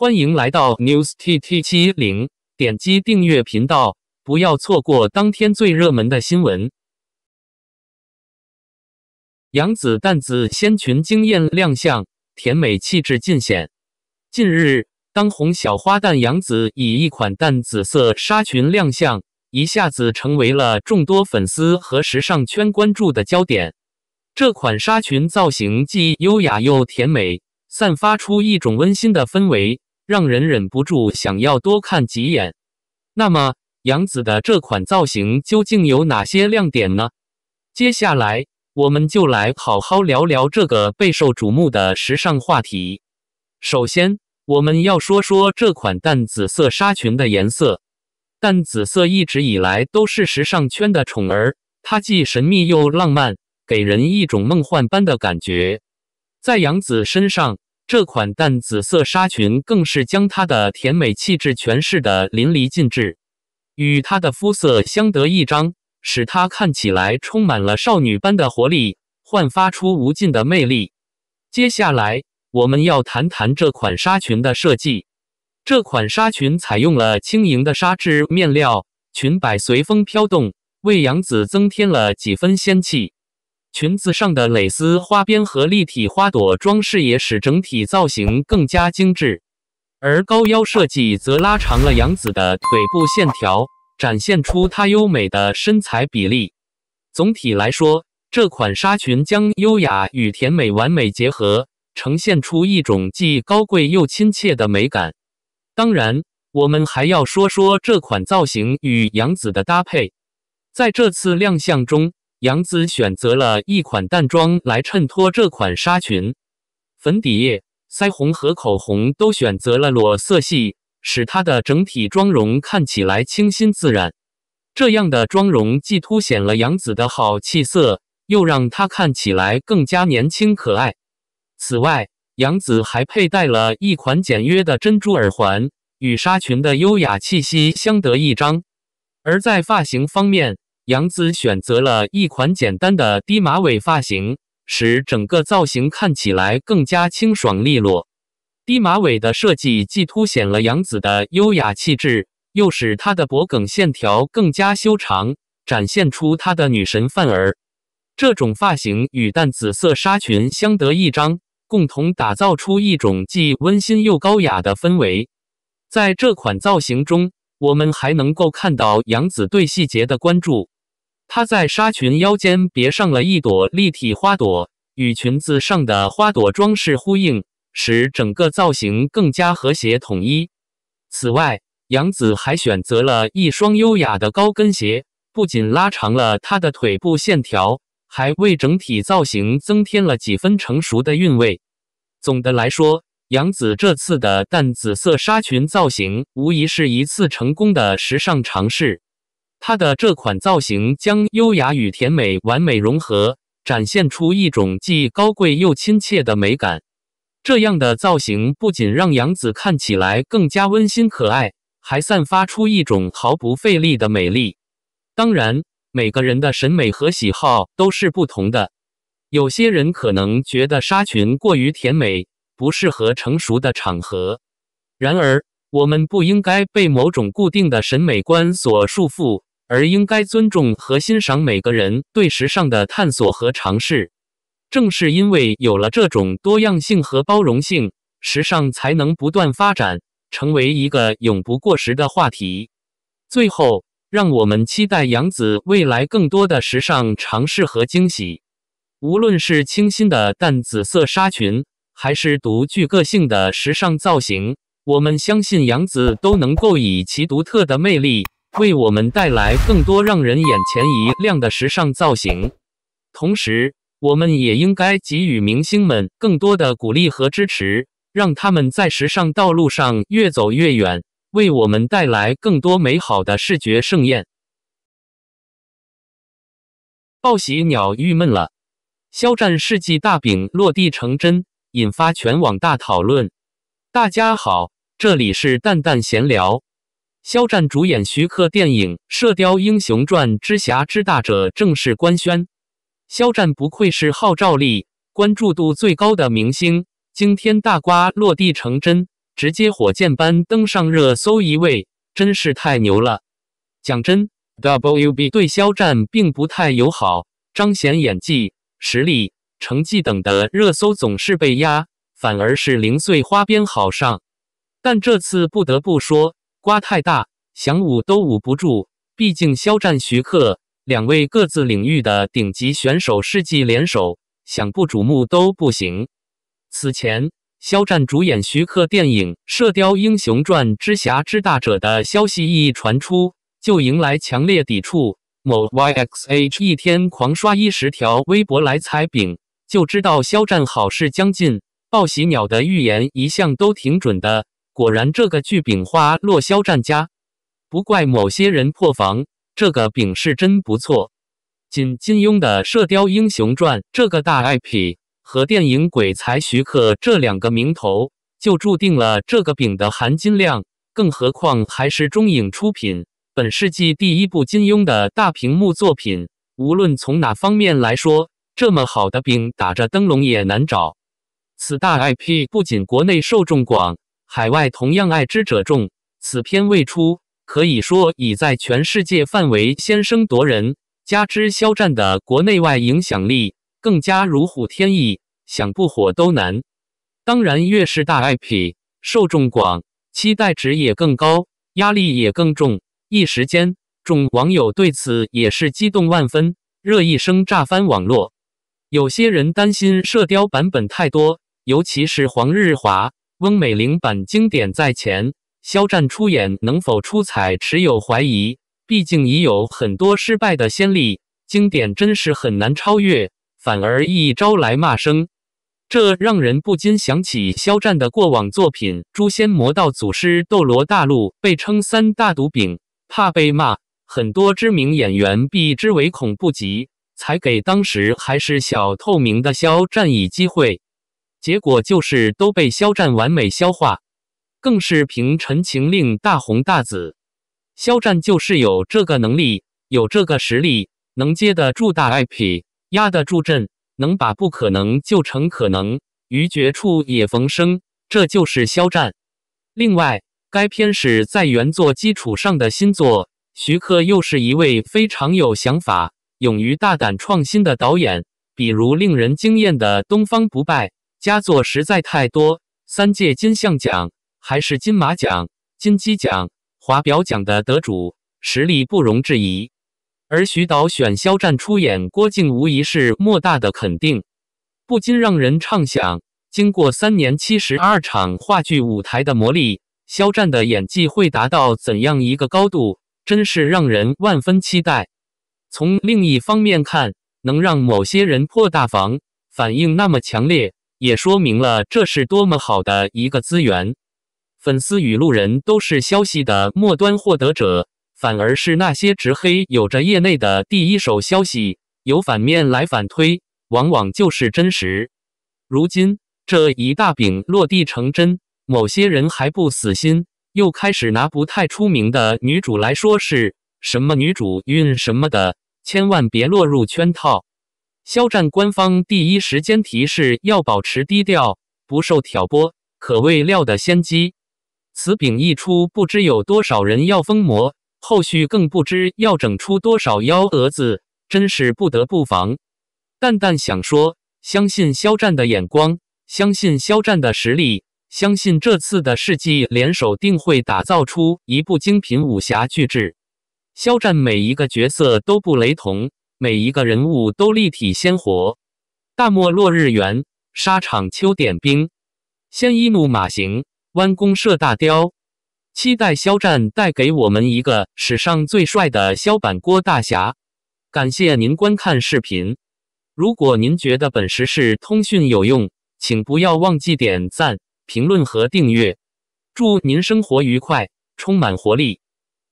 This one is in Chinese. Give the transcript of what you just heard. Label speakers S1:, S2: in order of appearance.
S1: 欢迎来到 News TT70，点击订阅频道，不要错过当天最热门的新闻。杨紫淡紫仙裙惊艳亮相，甜美气质尽显。近日，当红小花旦杨紫以一款淡紫色纱裙亮相，一下子成为了众多粉丝和时尚圈关注的焦点。这款纱裙造型既优雅又甜美，散发出一种温馨的氛围，让人忍不住想要多看几眼。那么，杨紫的这款造型究竟有哪些亮点呢？接下来，我们就来好好聊聊这个备受瞩目的时尚话题。首先，我们要说说这款淡紫色纱裙的颜色。淡紫色一直以来都是时尚圈的宠儿，它既神秘又浪漫，给人一种梦幻般的感觉。在杨紫身上，这款淡紫色纱裙更是将她的甜美气质诠释得淋漓尽致，与她的肤色相得益彰，使她看起来充满了少女般的活力，焕发出无尽的魅力。接下来，我们要谈谈这款纱裙的设计。这款纱裙采用了轻盈的纱质面料，裙摆随风飘动，为杨紫增添了几分仙气。裙子上的蕾丝花边和立体花朵装饰也使整体造型更加精致，而高腰设计则拉长了杨紫的腿部线条，展现出她优美的身材比例。总体来说，这款纱裙将优雅与甜美完美结合，呈现出一种既高贵又亲切的美感。当然，我们还要说说这款造型与杨紫的搭配。在这次亮相中，杨紫选择了一款淡妆来衬托这款纱裙，粉底液、腮红和口红都选择了裸色系，使她的整体妆容看起来清新自然。这样的妆容既凸显了杨紫的好气色，又让她看起来更加年轻可爱。此外，杨紫还佩戴了一款简约的珍珠耳环，与纱裙的优雅气息相得益彰。而在发型方面，杨紫选择了一款简单的低马尾发型，使整个造型看起来更加清爽利落。低马尾的设计既凸显了杨紫的优雅气质，又使她的脖颈线条更加修长，展现出她的女神范儿。这种发型与淡紫色纱裙相得益彰，共同打造出一种既温馨又高雅的氛围。在这款造型中，我们还能够看到杨紫对细节的关注。她在纱裙腰间别上了一朵立体花朵，与裙子上的花朵装饰呼应，使整个造型更加和谐统一。此外，杨紫还选择了一双优雅的高跟鞋，不仅拉长了她的腿部线条，还为整体造型增添了几分成熟的韵味。总的来说，杨紫这次的淡紫色纱裙造型无疑是一次成功的时尚尝试。她的这款造型将优雅与甜美完美融合，展现出一种既高贵又亲切的美感。这样的造型不仅让杨紫看起来更加温馨可爱，还散发出一种毫不费力的美丽。当然，每个人的审美和喜好都是不同的。有些人可能觉得纱裙过于甜美，不适合成熟的场合。然而，我们不应该被某种固定的审美观所束缚，而应该尊重和欣赏每个人对时尚的探索和尝试。正是因为有了这种多样性和包容性，时尚才能不断发展，成为一个永不过时的话题。最后，让我们期待杨紫未来更多的时尚尝试和惊喜。无论是清新的淡紫色纱裙，还是独具个性的时尚造型，我们相信杨紫都能够以其独特的魅力，为我们带来更多让人眼前一亮的时尚造型。同时，我们也应该给予明星们更多的鼓励和支持，让他们在时尚道路上越走越远，为我们带来更多美好的视觉盛宴。报喜鸟郁闷了，肖战世纪大饼落地成真，引发全网大讨论。大家好，这里是蛋蛋闲聊。肖战主演徐克电影《射雕英雄传之侠之大者》正式官宣。肖战不愧是号召力、关注度最高的明星，惊天大瓜落地成真，直接火箭般登上热搜1位，真是太牛了。讲真 ，WB 对肖战并不太友好，彰显演技、实力、成绩等的热搜总是被压，反而是零碎花边好上。但这次不得不说，瓜太大，想捂都捂不住。毕竟肖战、徐克2位各自领域的顶级选手世纪联手，想不瞩目都不行。此前，肖战主演徐克电影《射雕英雄传之侠之大者》的消息一传出，就迎来强烈抵触。某 YXH 一天狂刷10条微博来踩饼，就知道肖战好事将近。报喜鸟的预言一向都挺准的，果然这个巨饼花落肖战家。不怪某些人破防，这个饼是真不错。仅金庸的《射雕英雄传》这个大 IP 和电影鬼才徐克这2个名头，就注定了这个饼的含金量，更何况还是中影出品，本世纪第1部金庸的大屏幕作品，无论从哪方面来说，这么好的饼打着灯笼也难找。此大 IP 不仅国内受众广，海外同样爱之者众，此片未出，可以说已在全世界范围先声夺人，加之肖战的国内外影响力，更加如虎添翼，想不火都难。当然，越是大 IP， 受众广，期待值也更高，压力也更重。一时间，众网友对此也是激动万分，热议声炸翻网络。有些人担心射雕版本太多，尤其是黄日华、翁美玲版经典在前，肖战出演能否出彩持有怀疑，毕竟已有很多失败的先例，经典真是很难超越，反而易招来骂声。这让人不禁想起肖战的过往作品《诛仙魔道祖师斗罗大陆》，被称3大毒饼，怕被骂，很多知名演员避之唯恐不及，才给当时还是小透明的肖战以机会。结果就是都被肖战完美消化，更是凭《陈情令》大红大紫。肖战就是有这个能力，有这个实力，能接得住大 IP， 压得住阵，能把不可能就成可能，于绝处也逢生，这就是肖战。另外，该片是在原作基础上的新作，徐克又是一位非常有想法、勇于大胆创新的导演，比如令人惊艳的《东方不败》，佳作实在太多，3届金像奖，还是金马奖、金鸡奖、华表奖的得主，实力不容置疑。而徐导选肖战出演郭靖，无疑是莫大的肯定，不禁让人畅想，经过3年72场话剧舞台的磨砺，肖战的演技会达到怎样一个高度，真是让人万分期待。从另一方面看，能让某些人破大防，反应那么强烈，也说明了这是多么好的一个资源。粉丝与路人都是消息的末端获得者，反而是那些直黑有着业内的第一手消息，由反面来反推，往往就是真实。如今这一大饼落地成真，某些人还不死心，又开始拿不太出名的女主来说是什么女主运什么的，千万别落入圈套。肖战官方第一时间提示要保持低调，不受挑拨，可谓料得先机。此饼一出，不知有多少人要疯魔，后续更不知要整出多少幺蛾子，真是不得不防。但想说，相信肖战的眼光，相信肖战的实力，相信这次的世纪联手定会打造出一部精品武侠巨制。肖战每一个角色都不雷同，每一个人物都立体鲜活。大漠落日圆，沙场秋点兵，鲜衣怒马行，弯弓射大雕。期待肖战带给我们一个史上最帅的肖版郭大侠。感谢您观看视频。如果您觉得本时事通讯有用，请不要忘记点赞、评论和订阅。祝您生活愉快，充满活力。